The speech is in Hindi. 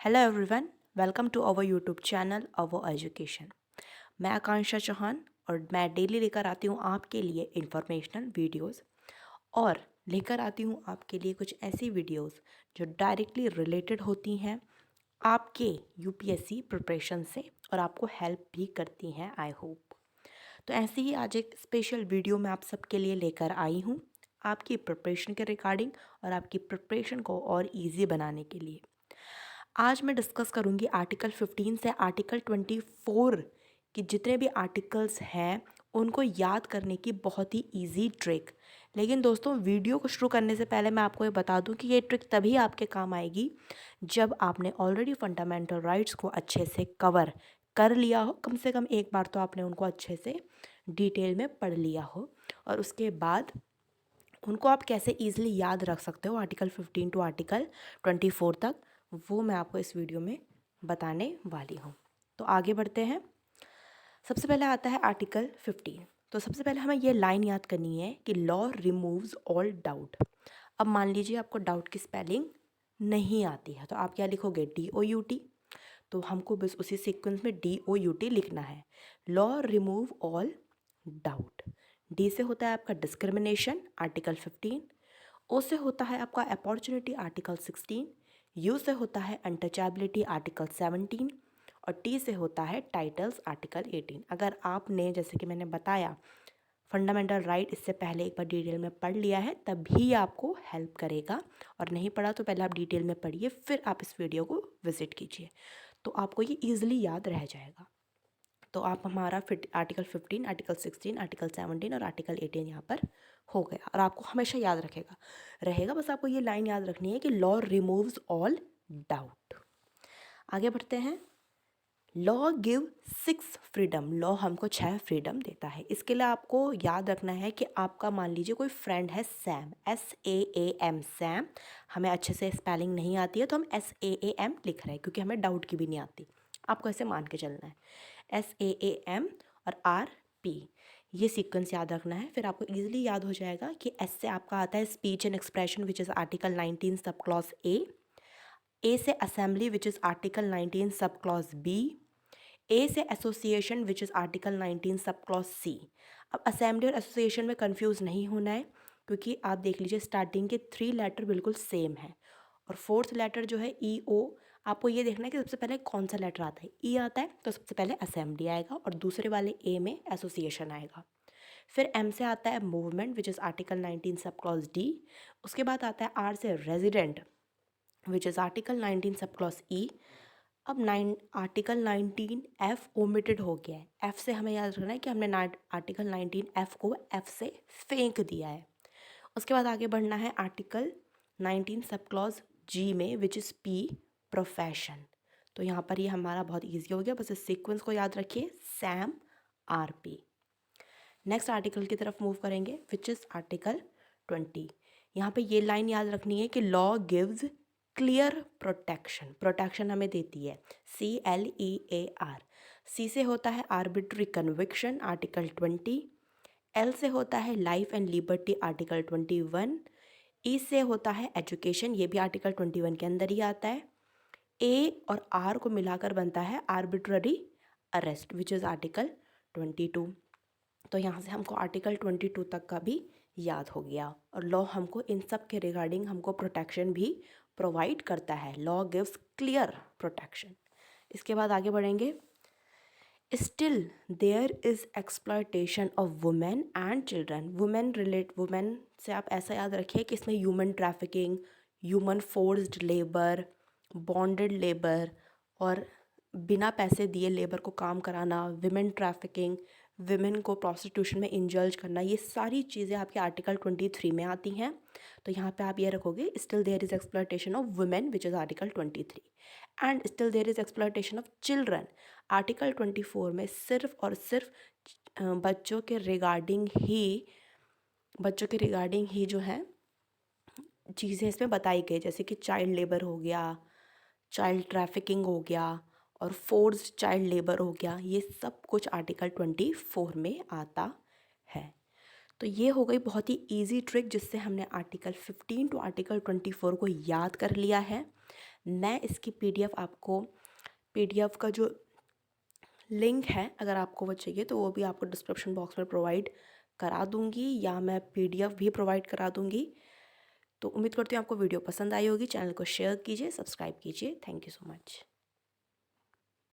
Hello everyone, welcome to our YouTube channel our education. मैं आकांक्षा चौहान और मैं डेली लेकर आती हूँ आपके लिए इंफॉर्मेशनल वीडियोस और लेकर आती हूँ आपके लिए कुछ ऐसी वीडियोस जो डायरेक्टली रिलेटेड होती हैं आपके यूपीएससी प्रिपरेशन से और आपको हेल्प भी करती हैं आई होप। तो ऐसे ही आज एक स्पेशल वीडियो मैं आप सबके लिए लेकर आई हूँ आपकी प्रिपरेशन के रिगार्डिंग और आपकी प्रिपरेशन को और ईजी बनाने के लिए। आज मैं डिस्कस करूंगी आर्टिकल 15 से आर्टिकल 24 की जितने भी आर्टिकल्स हैं उनको याद करने की बहुत ही इजी ट्रिक। लेकिन दोस्तों, वीडियो को शुरू करने से पहले मैं आपको ये बता दूं कि ये ट्रिक तभी आपके काम आएगी जब आपने ऑलरेडी फंडामेंटल राइट्स को अच्छे से कवर कर लिया हो। कम से कम एक बार तो आपने उनको अच्छे से डिटेल में पढ़ लिया हो और उसके बाद उनको आप कैसे ईजिली याद रख सकते हो आर्टिकल 15 टू आर्टिकल 24 तक, वो मैं आपको इस वीडियो में बताने वाली हूँ। तो आगे बढ़ते हैं। सबसे पहले आता है आर्टिकल 15। तो सबसे पहले हमें ये लाइन याद करनी है कि लॉ रिमूव्स ऑल डाउट। अब मान लीजिए आपको डाउट की स्पेलिंग नहीं आती है तो आप क्या लिखोगे, DOUT। तो हमको बस उसी सीक्वेंस में DOUT लिखना है। Law remove all doubt. D से होता है आपका डिस्क्रिमिनेशन, आर्टिकल 15। ओ से होता है आपका अपॉर्चुनिटी, आर्टिकल 16। यू से होता है अनटचेबिलिटी, आर्टिकल 17। और टी से होता है टाइटल्स, आर्टिकल 18। अगर आपने, जैसे कि मैंने बताया, फंडामेंटल राइट इससे पहले एक बार डिटेल में पढ़ लिया है तभी आपको हेल्प करेगा, और नहीं पढ़ा तो पहले आप डिटेल में पढ़िए फिर आप इस वीडियो को विजिट कीजिए, तो आपको ये ईजिली याद रह जाएगा। तो आप हमारा फिट आर्टिकल 15, आर्टिकल 16, आर्टिकल 17 और आर्टिकल 18 यहाँ पर हो गया और आपको हमेशा याद रहेगा। बस आपको ये लाइन याद रखनी है कि लॉ रिमूव्स ऑल डाउट। आगे बढ़ते हैं। Law give 6 freedom. लॉ हमको 6 फ्रीडम देता है। इसके लिए आपको याद रखना है कि आपका, मान लीजिए कोई फ्रेंड है सैम, SAAM, सैम। हमें अच्छे से स्पेलिंग नहीं आती है तो हम SAAM लिख रहे हैं क्योंकि हमें डाउट की भी नहीं आती। आपको ऐसे मान के चलना है, SAAM और RP, ये सीक्वेंस याद रखना है। फिर आपको इजीली याद हो जाएगा कि एस से आपका आता है speech and expression which is article 19 sub clause A से assembly which is article 19 sub clause B, ए से association which is article 19 sub clause C. अब असेंबली और एसोसिएशन में कंफ्यूज नहीं होना है क्योंकि आप देख लीजिए स्टार्टिंग के 3 लेटर बिल्कुल सेम है और 4th लेटर जो है EO, आपको ये देखना है कि सबसे पहले कौन सा लेटर आता है। E आता है तो सबसे पहले असेंबली आएगा और दूसरे वाले A में एसोसिएशन आएगा। फिर M से आता है movement which is article 19 sub clause D। उसके बाद आता है R से resident which is article 19 sub clause E। अब आर्टिकल 19F ओमिटेड हो गया है। F से हमें याद रखना है कि हमने आर्टिकल 19F को F से फेंक दिया है। उसके बाद आगे बढ़ना है आर्टिकल 19 सब क्लॉज G में विच इज़ P, प्रोफेशन। तो यहाँ पर ये हमारा बहुत ईजी हो गया, बस इस सीक्वेंस को याद रखिए, सैम RP। नेक्स्ट आर्टिकल की तरफ मूव करेंगे विच इज़ आर्टिकल 20। यहाँ पे ये लाइन याद रखनी है कि law gives clear protection. Protection हमें देती है CLEAR। C से होता है आर्बिट्री कन्विक्शन, आर्टिकल 20। L से होता है life and liberty, article 21। E से होता है एजुकेशन, ये भी आर्टिकल 21 के अंदर ही आता है। A और R को मिलाकर बनता है arbitrary arrest which is article 22। तो यहाँ से हमको आर्टिकल 22 तक का भी याद हो गया और लॉ हमको इन सब के रिगार्डिंग हमको प्रोटेक्शन भी प्रोवाइड करता है। Law gives clear protection. इसके बाद आगे बढ़ेंगे। Still there is exploitation of women and children. Women से आप ऐसा याद रखिए कि इसमें human trafficking, human forced labour, bonded labour और बिना पैसे दिए लेबर को काम कराना, विमेन ट्रैफिकिंग, विमेन को प्रोस्टिट्यूशन में इंजल्ज करना, ये सारी चीज़ें आपके आर्टिकल 23 में आती हैं। तो यहाँ पे आप ये रखोगे, still there is exploitation of women which is article 23 and still there is exploitation of children. Article 24 में सिर्फ और सिर्फ बच्चों के रिगार्डिंग ही जो है चीज़ें इसमें बताई गई, जैसे कि चाइल्ड लेबर हो गया, चाइल्ड ट्रैफिकिंग हो गया और फोर्स्ड चाइल्ड लेबर हो गया, ये सब कुछ आर्टिकल 24 में आता है। तो ये हो गई बहुत ही इजी ट्रिक जिससे हमने आर्टिकल 15 टू आर्टिकल 24 को याद कर लिया है। मैं इसकी पीडीएफ का जो लिंक है, अगर आपको वो चाहिए तो वो भी आपको डिस्क्रिप्शन बॉक्स में प्रोवाइड करा दूंगी, या मैं पीडीएफ भी प्रोवाइड करा दूंगी। तो उम्मीद करती हूँ आपको वीडियो पसंद आई होगी। चैनल को शेयर कीजिए, सब्सक्राइब कीजिए। Thank you so much.